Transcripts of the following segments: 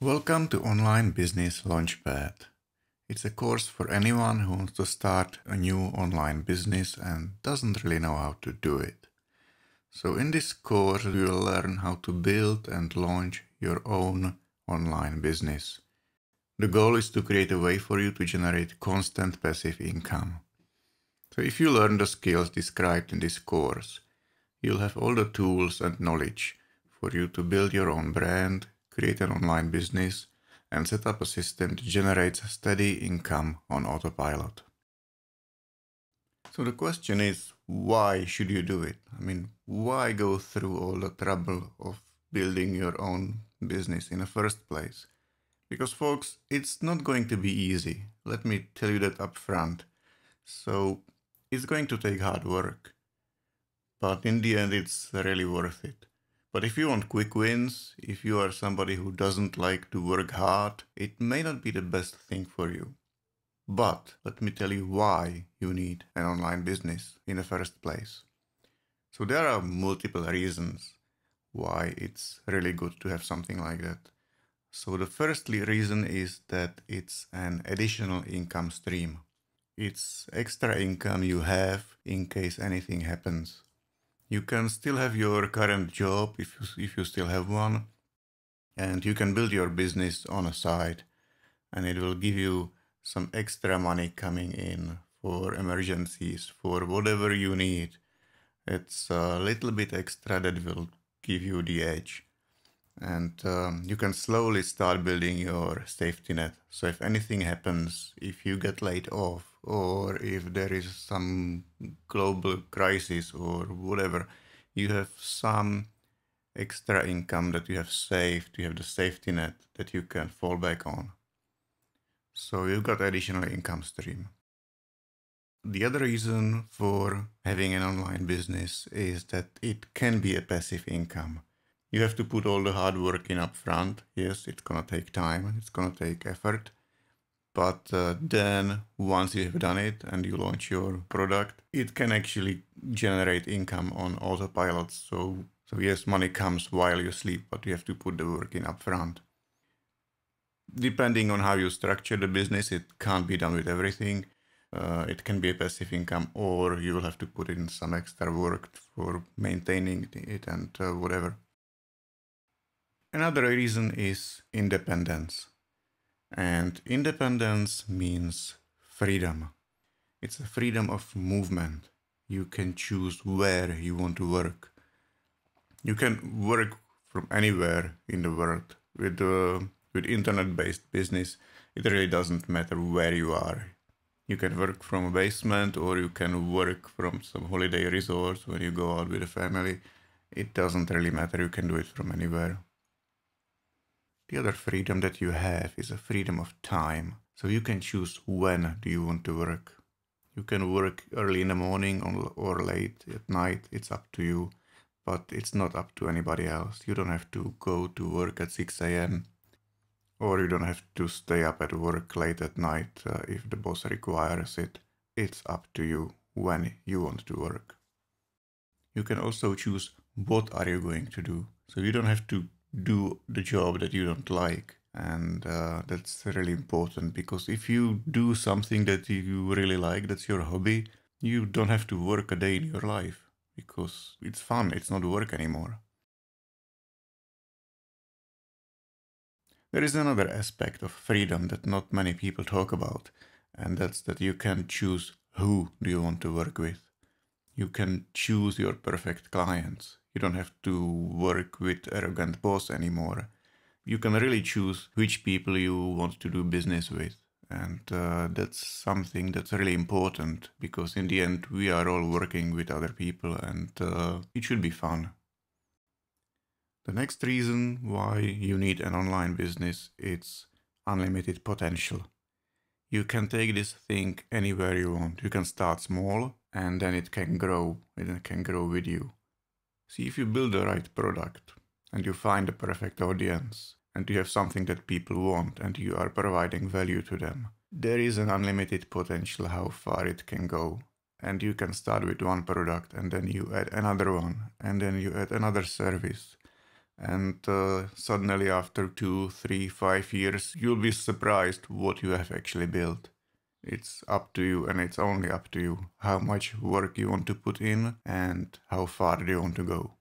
Welcome to Online Business Launchpad. It's a course for anyone who wants to start a new online business and doesn't really know how to do it. So in this course, we will learn how to build and launch your own online business. The goal is to create a way for you to generate constant passive income. So if you learn the skills described in this course, you'll have all the tools and knowledge for you to build your own brand, create an online business, and set up a system that generates steady income on autopilot. So the question is, why should you do it? Why go through all the trouble of building your own business in the first place? Because folks, it's not going to be easy. Let me tell you that up front. So it's going to take hard work, but in the end, it's really worth it. But if you want quick wins, if you are somebody who doesn't like to work hard, it may not be the best thing for you. But let me tell you why you need an online business in the first place. So there are multiple reasons why it's really good to have something like that. So the first reason is that it's an additional income stream. It's extra income you have in case anything happens. You can still have your current job if you still have one, and you can build your business on a side, and it will give you some extra money coming in for emergencies, for whatever you need. It's a little bit extra that will give you the edge. And you can slowly start building your safety net. So if anything happens, if you get laid off, or if there is some global crisis or whatever, you have some extra income that you have saved. You have the safety net that you can fall back on. So you've got additional income stream. The other reason for having an online business is that it can be a passive income. You have to put all the hard work in up front. Yes, it's gonna take time, it's gonna take effort. But then once you have done it and you launch your product, it can actually generate income on autopilot. So yes, money comes while you sleep, but you have to put the work in up front. Depending on how you structure the business, it can't be done with everything. It can be a passive income, or you will have to put in some extra work for maintaining it and whatever. Another reason is independence. And independence means freedom. It's a freedom of movement. You can choose where you want to work. You can work from anywhere in the world. With internet-based business, it really doesn't matter where you are. You can work from a basement, or you can work from some holiday resorts when you go out with a family. It doesn't really matter. You can do it from anywhere. The other freedom that you have is a freedom of time. So you can choose when do you want to work. You can work early in the morning or late at night. It's up to you, but it's not up to anybody else. You don't have to go to work at 6 a.m. or you don't have to stay up at work late at night if the boss requires it. It's up to you when you want to work. You can also choose what are you going to do. So you don't have to do the job that you don't like. And that's really important, because if you do something that you really like, that's your hobby, you don't have to work a day in your life because it's fun. It's not work anymore. There is another aspect of freedom that not many people talk about, and that's that you can choose who do you want to work with. You can choose your perfect clients. You don't have to work with arrogant boss anymore. You can really choose which people you want to do business with. And that's something that's really important, because in the end, we are all working with other people, and it should be fun. The next reason why you need an online business is unlimited potential. You can take this thing anywhere you want. You can start small, and then it can grow, and it can grow with you. See, if you build the right product and you find the perfect audience and you have something that people want and you are providing value to them, there is an unlimited potential how far it can go. And you can start with one product and then you add another one and then you add another service. And suddenly after 2, 3, 5 years, you'll be surprised what you have actually built. It's up to you, and it's only up to you how much work you want to put in and how far do you want to go.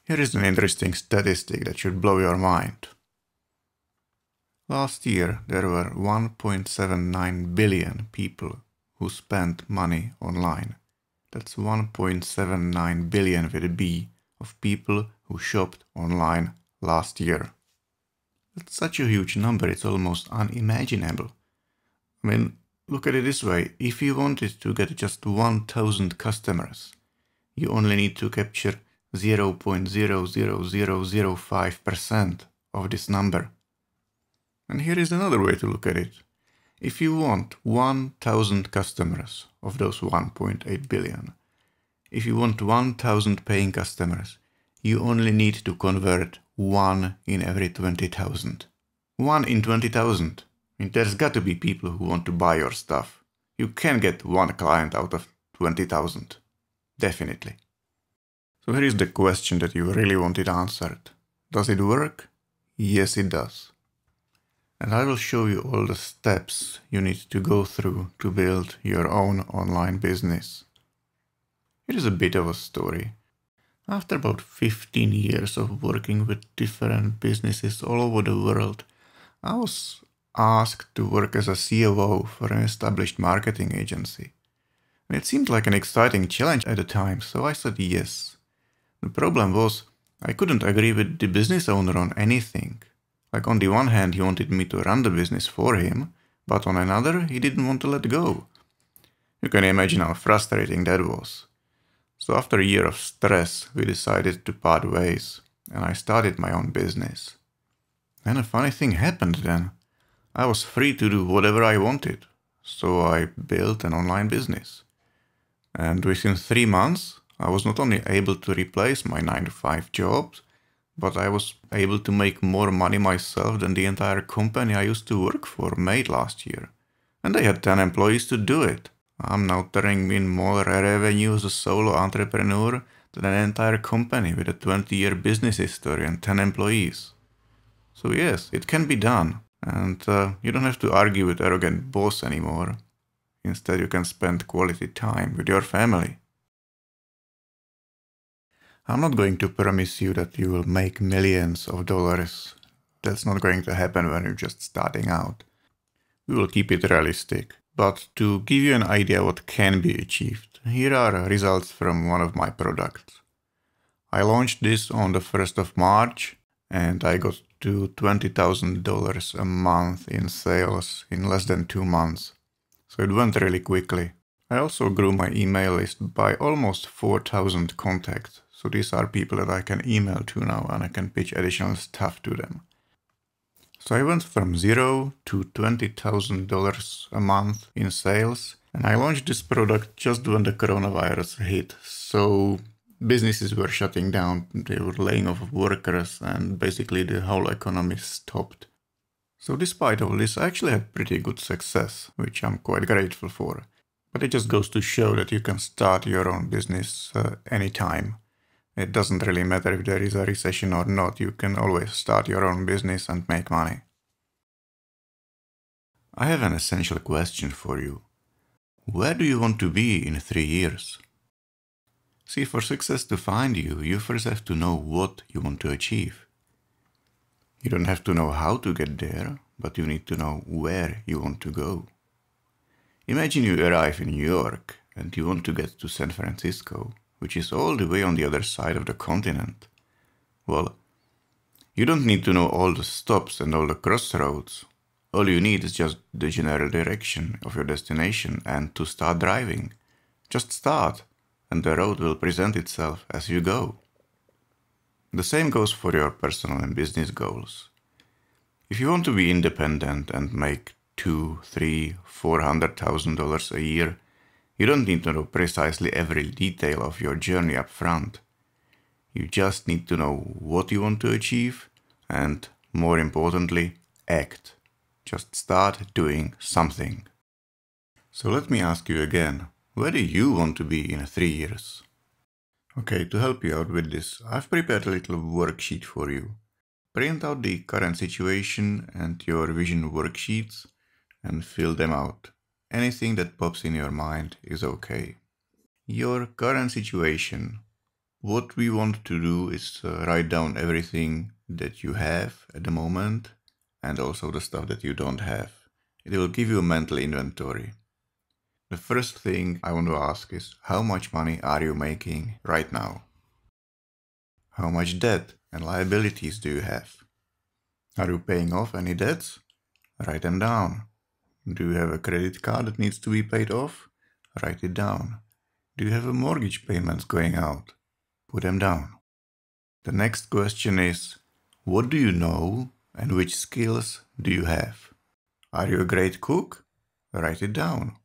Here is an interesting statistic that should blow your mind. Last year, there were 1.79 billion people who spent money online. That's 1.79 billion with a B of people who shopped online last year. That's such a huge number, it's almost unimaginable. I mean, look at it this way, if you wanted to get just 1,000 customers, you only need to capture 0.00005% of this number. And here is another way to look at it. If you want 1,000 customers of those 1.8 billion, if you want 1,000 paying customers, you only need to convert 1 in every 20,000. 1 in 20,000. I mean, there's got to be people who want to buy your stuff. You can get one client out of 20,000. Definitely. So here is the question that you really wanted answered. Does it work? Yes, it does. And I will show you all the steps you need to go through to build your own online business. It is a bit of a story. After about 15 years of working with different businesses all over the world, I was asked to work as a COO for an established marketing agency. And it seemed like an exciting challenge at the time, so I said yes. The problem was, I couldn't agree with the business owner on anything. Like on the one hand, he wanted me to run the business for him, but on another, he didn't want to let go. You can imagine how frustrating that was. So after a year of stress, we decided to part ways, and I started my own business. And a funny thing happened then. I was free to do whatever I wanted, so I built an online business. And within 3 months, I was not only able to replace my 9-to-5 jobs, but I was able to make more money myself than the entire company I used to work for made last year. And they had 10 employees to do it. I'm now turning in more revenue as a solo entrepreneur than an entire company with a 20-year business history and 10 employees. So yes, it can be done. And you don't have to argue with arrogant boss anymore. Instead, you can spend quality time with your family. I'm not going to promise you that you will make millions of dollars. That's not going to happen when you're just starting out. We will keep it realistic. But to give you an idea what can be achieved, here are results from one of my products. I launched this on the 1st of March and I got to $20,000 a month in sales in less than 2 months. So it went really quickly. I also grew my email list by almost 4,000 contacts. So these are people that I can email to now and I can pitch additional stuff to them. So I went from $0 to $20,000 a month in sales, and I launched this product just when the coronavirus hit. So businesses were shutting down, they were laying off workers, and basically the whole economy stopped. So despite all this, I actually had pretty good success, which I'm quite grateful for. But it just goes to show that you can start your own business anytime. It doesn't really matter if there is a recession or not, you can always start your own business and make money. I have an essential question for you. Where do you want to be in 3 years? See, for success to find you, you first have to know what you want to achieve. You don't have to know how to get there, but you need to know where you want to go. Imagine you arrive in New York and you want to get to San Francisco, which is all the way on the other side of the continent. Well, you don't need to know all the stops and all the crossroads. All you need is just the general direction of your destination and to start driving. Just start, and the road will present itself as you go. The same goes for your personal and business goals. If you want to be independent and make $200,000, $300,000, $400,000 a year, you don't need to know precisely every detail of your journey up front. You just need to know what you want to achieve and, more importantly, act. Just start doing something. So let me ask you again, where do you want to be in 3 years? Okay, to help you out with this, I've prepared a little worksheet for you. Print out the current situation and your vision worksheets and fill them out. Anything that pops in your mind is okay. Your current situation. What we want to do is write down everything that you have at the moment and also the stuff that you don't have. It will give you a mental inventory. The first thing I want to ask is, how much money are you making right now? How much debt and liabilities do you have? Are you paying off any debts? Write them down. Do you have a credit card that needs to be paid off? Write it down. Do you have a mortgage payment going out? Put them down. The next question is, what do you know and which skills do you have? Are you a great cook? Write it down.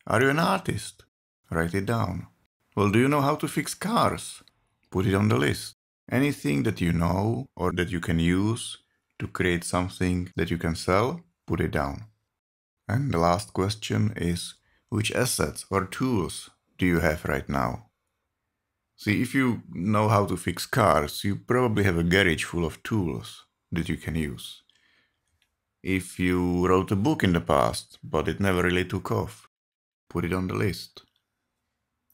Are you an artist? Write it down. Well, do you know how to fix cars? Put it on the list. Anything that you know or that you can use to create something that you can sell, put it down. And the last question is, which assets or tools do you have right now? See, if you know how to fix cars, you probably have a garage full of tools that you can use. If you wrote a book in the past, but it never really took off, put it on the list.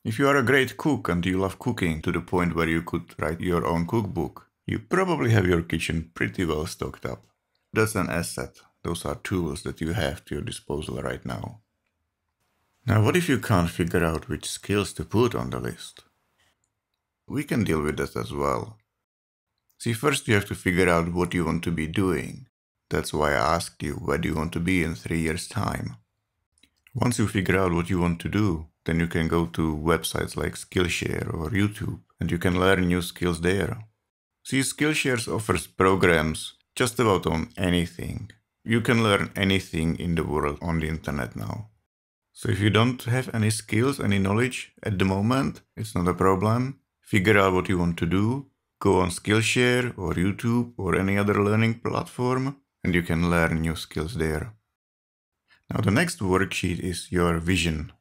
If you are a great cook and you love cooking to the point where you could write your own cookbook, you probably have your kitchen pretty well stocked up. That's an asset. Those are tools that you have to your disposal right now. Now, what if you can't figure out which skills to put on the list? We can deal with that as well. See, first you have to figure out what you want to be doing. That's why I asked you, where do you want to be in 3 years' time? Once you figure out what you want to do, then you can go to websites like Skillshare or YouTube, and you can learn new skills there. See, Skillshare offers programs just about on anything. You can learn anything in the world on the internet now. So if you don't have any skills, any knowledge at the moment, it's not a problem. Figure out what you want to do. Go on Skillshare or YouTube or any other learning platform, and you can learn new skills there. Now the next worksheet is your vision.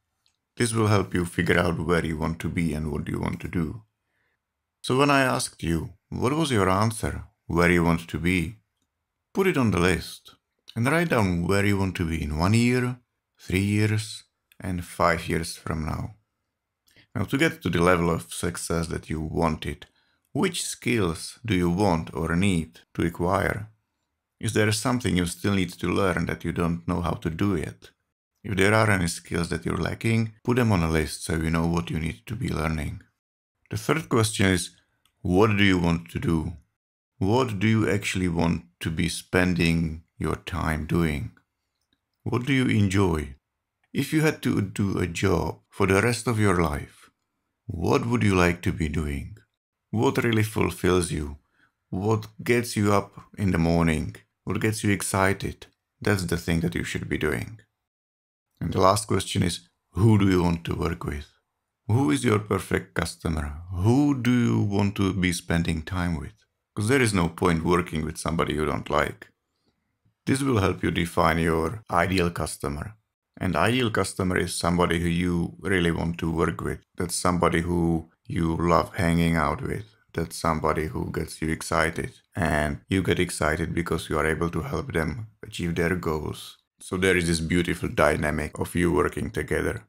This will help you figure out where you want to be and what you want to do. So when I asked you, what was your answer, where you want to be? Put it on the list and write down where you want to be in 1 year, 3 years, and 5 years from now. Now to get to the level of success that you wanted, which skills do you want or need to acquire? Is there something you still need to learn that you don't know how to do yet? If there are any skills that you're lacking, put them on a list so you know what you need to be learning. The third question is, what do you want to do? What do you actually want to be spending your time doing? What do you enjoy? If you had to do a job for the rest of your life, what would you like to be doing? What really fulfills you? What gets you up in the morning? What gets you excited? That's the thing that you should be doing. And the last question is, who do you want to work with? Who is your perfect customer? Who do you want to be spending time with? Because there is no point working with somebody you don't like. This will help you define your ideal customer. And ideal customer is somebody who you really want to work with. That's somebody who you love hanging out with. That's somebody who gets you excited. And you get excited because you are able to help them achieve their goals. So there is this beautiful dynamic of you working together.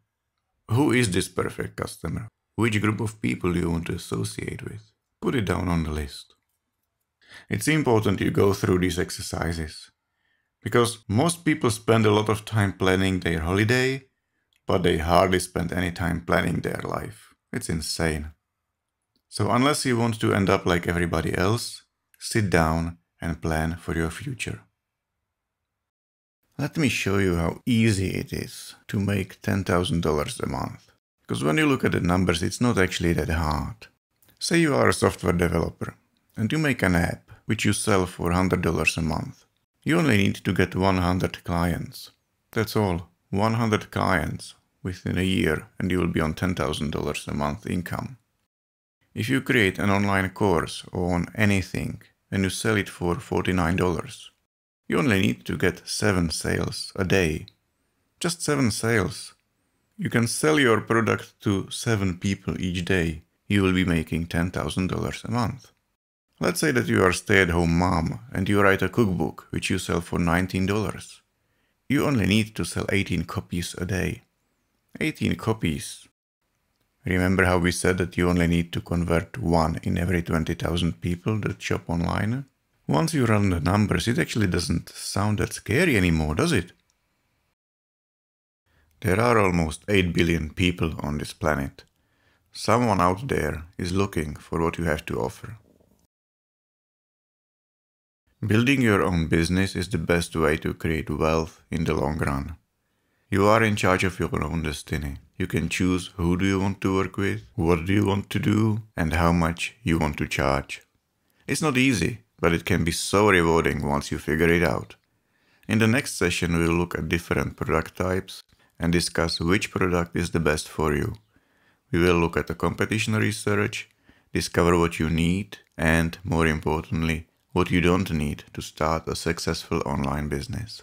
Who is this perfect customer? Which group of people do you want to associate with? Put it down on the list. It's important you go through these exercises. Because most people spend a lot of time planning their holiday, but they hardly spend any time planning their life. It's insane. So unless you want to end up like everybody else, sit down and plan for your future. Let me show you how easy it is to make $10,000 a month. Because when you look at the numbers, it's not actually that hard. Say you are a software developer and you make an app which you sell for $100 a month. You only need to get 100 clients. That's all. 100 clients within a year and you will be on $10,000 a month income. If you create an online course on anything and you sell it for $49, you only need to get 7 sales a day. Just 7 sales. You can sell your product to 7 people each day. you will be making $10,000 a month. Let's say that you are a stay-at-home mom and you write a cookbook which you sell for $19. You only need to sell 18 copies a day. 18 copies. Remember how we said that you only need to convert 1 in every 20,000 people that shop online? Once you run the numbers, it actually doesn't sound that scary anymore, does it? There are almost 8 billion people on this planet. Someone out there is looking for what you have to offer. Building your own business is the best way to create wealth in the long run. You are in charge of your own destiny. You can choose who do you want to work with, what do you want to do, and how much you want to charge. It's not easy, but it can be so rewarding once you figure it out. In the next session, we will look at different product types and discuss which product is the best for you. We will look at the competition research, discover what you need, and more importantly, what you don't need to start a successful online business.